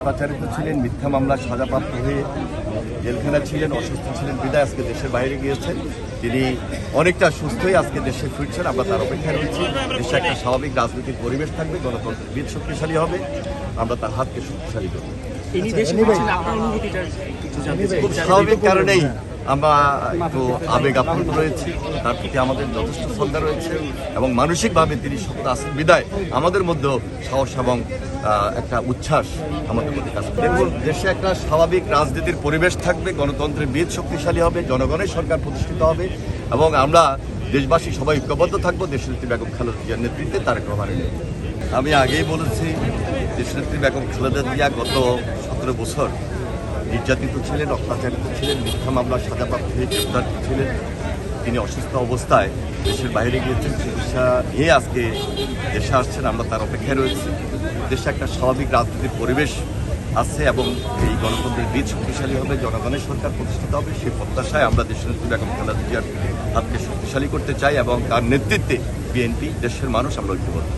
অত্যাচারিত ছিলেন, মিথ্যা মামলায় সাজাপ্রাপ্ত হয়ে জেলখানা ছিলেন, অসুস্থ ছিলেন বিদায় আজকে দেশের বাইরে গিয়েছেন। তিনি অনেকটা সুস্থই আজকে দেশে ফিরছেন। আমরা তার অপেক্ষায় রয়েছি। দেশে একটা স্বাভাবিক রাজনৈতিক পরিবেশ থাকবে, গণতন্ত্রের বীজ শক্তিশালী হবে, আমরা তার হাতকে শক্তিশালী করব। খুব স্বাভাবিক কারণেই আমরা একটু আবেগ আপ্লুত রয়েছি, তার প্রতি আমাদের যথেষ্ট শ্রদ্ধা রয়েছে এবং মানসিকভাবে তিনি শক্ত আছেন বিদায় আমাদের মধ্যেও সাহস এবং একটা উচ্ছ্বাস আমাদের মধ্যে কাজ করবে। দেখুন, দেশে একটা স্বাভাবিক রাজনীতির পরিবেশ থাকবে, গণতন্ত্রের বীজ শক্তিশালী হবে, জনগণের সরকার প্রতিষ্ঠিত হবে এবং আমরা দেশবাসী সবাই ঐক্যবদ্ধ থাকবো দেশনেত্রী বেগম খালেদা জিয়ার নেতৃত্বে, তারেক রহমানের নেতৃত্বে। আমি আগেই বলেছি, দেশনেত্রী বেগম খালেদা জিয়া গত 17 বছর নির্যাতিত ছিলেন, অত্যাচারিত ছিলেন, মিথ্যা মামলার সাজাপ্রাপ্ত হয়ে গ্রেপ্তার ছিলেন। তিনি অসুস্থ অবস্থায় দেশের বাইরে গিয়েছেন, চিকিৎসা নিয়ে আজকে দেশে আসছেন। আমরা তার অপেক্ষায় রয়েছি। দেশে একটা স্বাভাবিক রাজনৈতিক পরিবেশ আছে এবং এই গণতন্ত্রের বীজ শক্তিশালী হবে, জনগণের সরকার প্রতিষ্ঠিত হবে। সেই প্রত্যাশায় আমরা দেশনেত্রী বেগম খালেদা জিয়ার হাতকে শক্তিশালী করতে চাই এবং তার নেতৃত্বে বিএনপি, দেশের মানুষ আমরা ঐক্যবদ্ধ।